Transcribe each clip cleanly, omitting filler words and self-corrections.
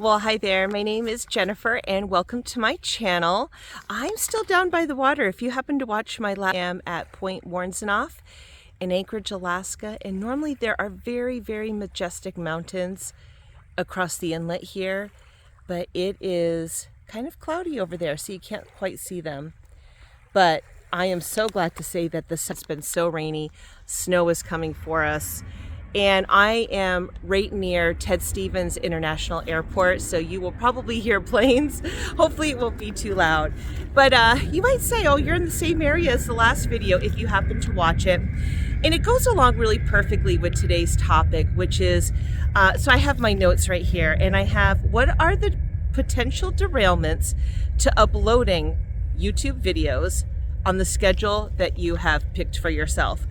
Well, hi there. My name is Jennifer and welcome to my channel. I'm still down by the water. If you happen to watch my last, I am at Point Warnsenough in Anchorage, Alaska. And normally there are very, very majestic mountains across the inlet here, but it is kind of cloudy over there, so you can't quite see them. But I am so glad to say that this has been so rainy. Snow is coming for us. And I am right near Ted Stevens International Airport, so you will probably hear planes. Hopefully it won't be too loud. But you might say, oh, you're in the same area as the last video if you happen to watch it. And it goes along really perfectly with today's topic, which is, so I have my notes right here, and I have, what are the potential derailments to uploading YouTube videos on the schedule that you have picked for yourself?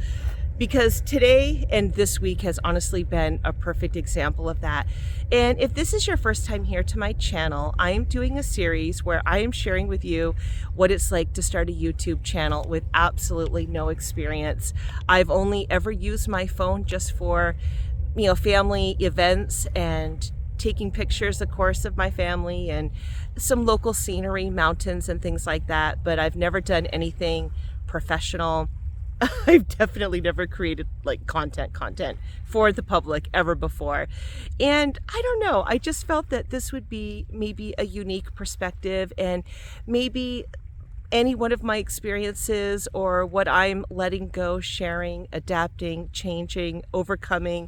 Because today and this week has honestly been a perfect example of that. And if this is your first time here to my channel, I am doing a series where I am sharing with you what it's like to start a YouTube channel with absolutely no experience. I've only ever used my phone just for, family events and taking pictures, of course, of my family and some local scenery, mountains and things like that. But I've never done anything professional. I've definitely never created like content for the public ever before. And I don't know, I just felt that this would be maybe a unique perspective, and maybe any one of my experiences or what I'm letting go, sharing, adapting, changing, overcoming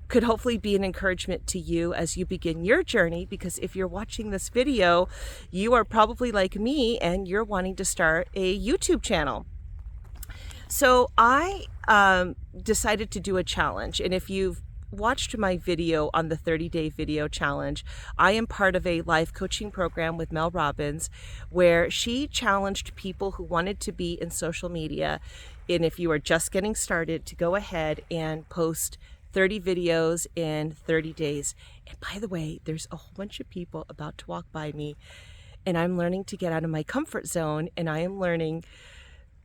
could hopefully be an encouragement to you as you begin your journey. Because if you're watching this video, you are probably like me and you're wanting to start a YouTube channel. So I decided to do a challenge, and if you've watched my video on the 30-day video challenge, I am part of a life coaching program with Mel Robbins where she challenged people who wanted to be in social media, and if you are just getting started, to go ahead and post 30 videos in 30 days. And by the way, there's a whole bunch of people about to walk by me, and I'm learning to get out of my comfort zone, and I am learning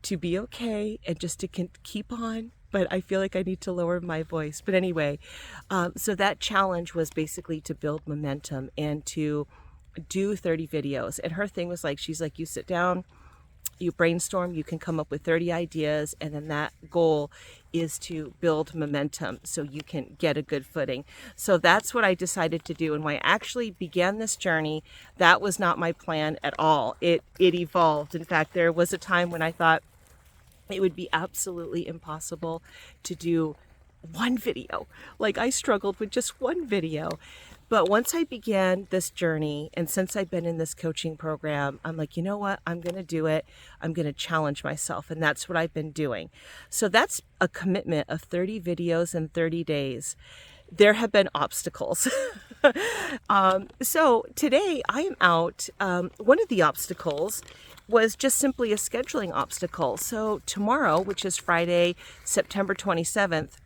to be okay and just to keep on, but I feel like I need to lower my voice. But anyway, so that challenge was basically to build momentum and to do 30 videos. And her thing was like, she's like, you sit down, you brainstorm, you can come up with 30 ideas, and then that goal is to build momentum so you can get a good footing. So that's what I decided to do. And when I actually began this journey, that was not my plan at all. It evolved. In fact, there was a time when I thought it would be absolutely impossible to do one video. Like, I struggled with just one video. But once I began this journey, and since I've been in this coaching program, I'm like, you know what? I'm going to do it. I'm going to challenge myself. And that's what I've been doing. So that's a commitment of 30 videos in 30 days. There have been obstacles. So today I am out. One of the obstacles was just simply a scheduling obstacle. So tomorrow, which is Friday, September 27th,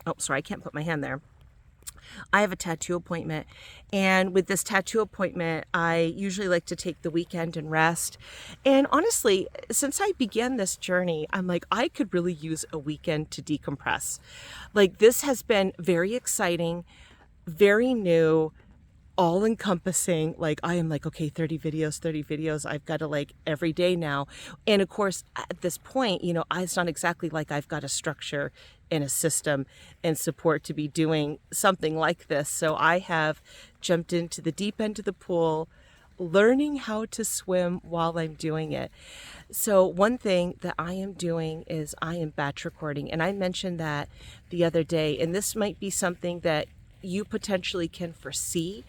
oh, sorry, I can't put my hand there. I have a tattoo appointment, and with this tattoo appointment, I usually like to take the weekend and rest. And honestly, since I began this journey, I'm like, I could really use a weekend to decompress. Like, this has been very exciting, very new, all encompassing. Like, I am like, okay, 30 videos. I've got to, like, every day now. And of course, at this point, it's not exactly like I've got a structure and a system and support to be doing something like this. So I have jumped into the deep end of the pool, learning how to swim while I'm doing it. So one thing that I am doing is I am batch recording. And I mentioned that the other day, and this might be something that you potentially can foresee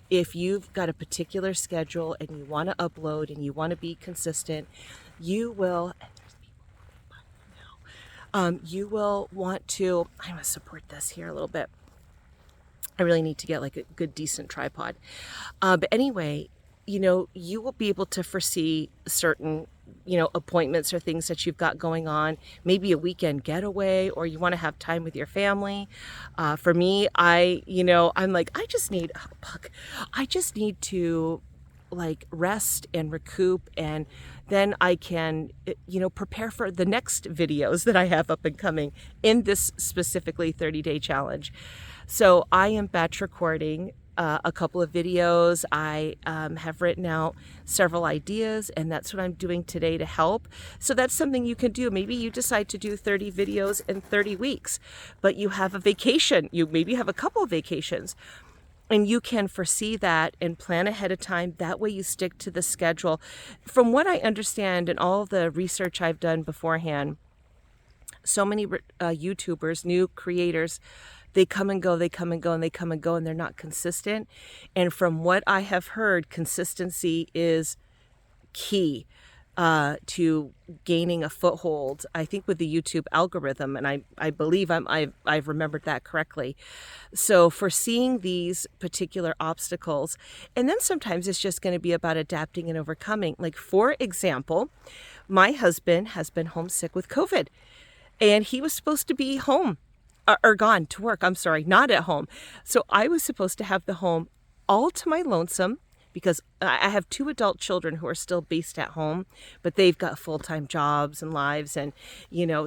if you've got a particular schedule and you want to upload and you want to be consistent. You will want to, I'm going to support this here a little bit. I really need to get like a good, decent tripod. But anyway, you will be able to foresee certain, appointments or things that you've got going on, maybe a weekend getaway, or you want to have time with your family. For me, I'm like, I just need to like rest and recoup, and then I can, prepare for the next videos that I have up and coming in this specifically 30-day challenge. So I am batch recording a couple of videos. I have written out several ideas, and that's what I'm doing today to help. So that's something you can do. Maybe you decide to do 30 videos in 30 weeks, but you have a vacation. You maybe have a couple of vacations. And you can foresee that and plan ahead of time. That way you stick to the schedule. From what I understand and all the research I've done beforehand, so many YouTubers, new creators, they come and go, they come and go, and they come and go, and they're not consistent. And from what I have heard, consistency is key to gaining a foothold, I think, with the YouTube algorithm. And I believe I've remembered that correctly. So foreseeing these particular obstacles, and then sometimes it's just going to be about adapting and overcoming. Like, for example, my husband has been homesick with COVID, and he was supposed to be home or gone to work. I'm sorry, not at home. So I was supposed to have the home all to my lonesome, because I have 2 adult children who are still based at home, but they've got full-time jobs and lives. And,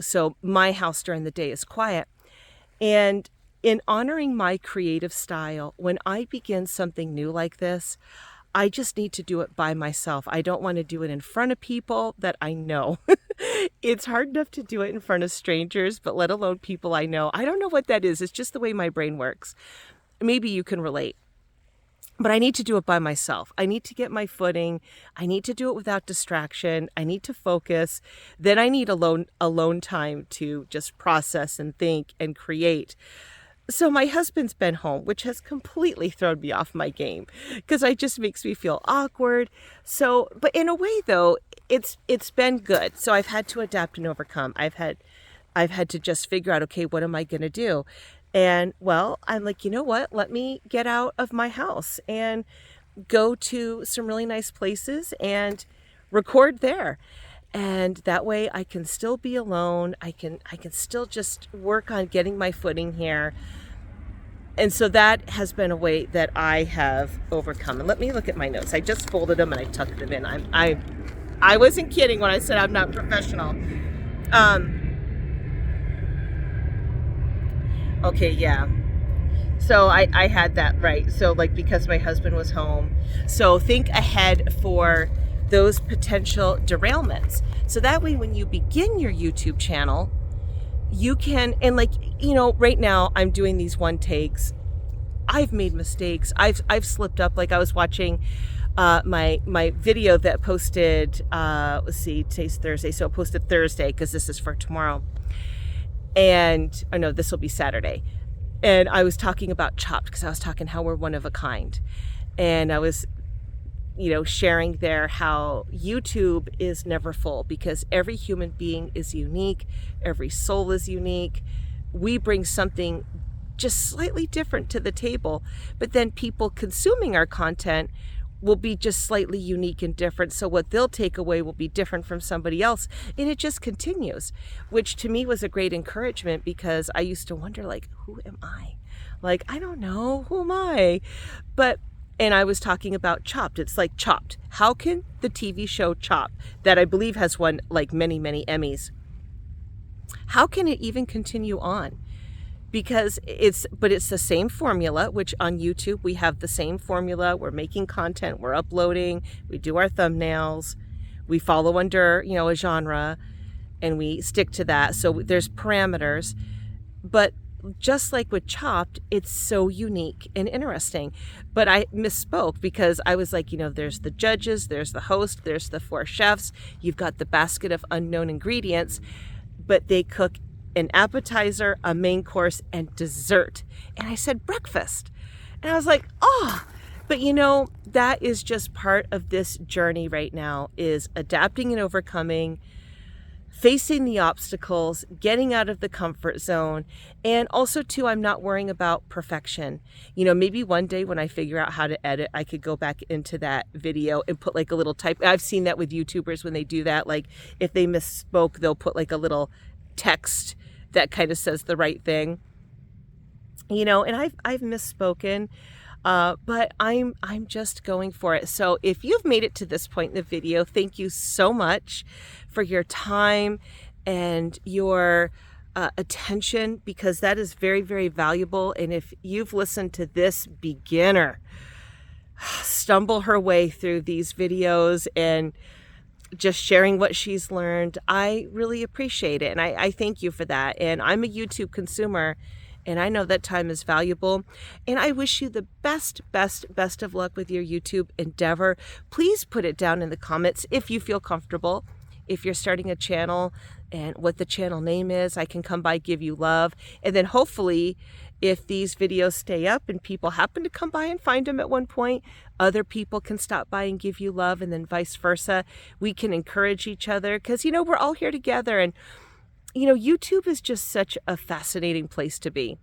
so my house during the day is quiet. And in honoring my creative style, when I begin something new like this, I just need to do it by myself. I don't want to do it in front of people that I know. It's hard enough to do it in front of strangers, but let alone people I know. I don't know what that is. It's just the way my brain works. Maybe you can relate. But I need to do it by myself. I need to get my footing. I need to do it without distraction. I need to focus. Then I need alone time to just process and think and create. So my husband's been home, which has completely thrown me off my game, because it just makes me feel awkward. So, but in a way though, it's been good. So I've had to adapt and overcome. I've had to just figure out, okay, what am I going to do? And well, I'm like, you know what? Let me get out of my house and go to some really nice places and record there. And that way I can still be alone. I can still just work on getting my footing here. And so that has been a way that I have overcome. And let me look at my notes. I just folded them and I tucked them in. I wasn't kidding when I said I'm not professional. Okay, yeah. So I had that right. So like, because my husband was home. So think ahead for those potential derailments. So that way when you begin your YouTube channel, you can, and like, right now I'm doing these one takes. I've made mistakes. I've slipped up. Like, I was watching my video that posted, let's see, today's Thursday. So it posted Thursday because this is for tomorrow. And I know this will be Saturday. And I was talking about Chopped, because I was talking how we're one of a kind. And I was, sharing there how YouTube is never full, because every human being is unique. Every soul is unique. We bring something just slightly different to the table, but then people consuming our content will be just slightly unique and different. So what they'll take away will be different from somebody else. And it just continues, which to me was a great encouragement, because I used to wonder, like, who am I? Like, I don't know, who am I? And I was talking about Chopped. It's like Chopped. How can the TV show Chopped, that I believe has won like many, many Emmys, how can it even continue on? Because it's the same formula, which on YouTube, we have the same formula. We're making content, we're uploading, we do our thumbnails, we follow under, a genre, and we stick to that. So there's parameters, but just like with Chopped, it's so unique and interesting. But I misspoke, because I was like, there's the judges, there's the host, there's the 4 chefs, you've got the basket of unknown ingredients, but they cook an appetizer, a main course, and dessert. And I said breakfast. And I was like, oh, but that is just part of this journey right now, is adapting and overcoming, facing the obstacles, getting out of the comfort zone. And also too, I'm not worrying about perfection. Maybe one day when I figure out how to edit, I could go back into that video and put like a little type. I've seen that with YouTubers when they do that. Like, if they misspoke, they'll put like a little text that kind of says the right thing, and I've misspoken, but I'm just going for it. So if you've made it to this point in the video, thank you so much for your time and your attention, because that is very, very valuable. And if you've listened to this beginner stumble her way through these videos and just sharing what she's learned, I really appreciate it. And I thank you for that. And I'm a YouTube consumer, and I know that time is valuable. And I wish you the best of luck with your YouTube endeavor. Please put it down in the comments if you feel comfortable. If you're starting a channel and what the channel name is, I can come by, give you love. And then hopefully, if these videos stay up and people happen to come by and find them at one point, other people can stop by and give you love, and then vice versa. We can encourage each other because, we're all here together. And, YouTube is just such a fascinating place to be.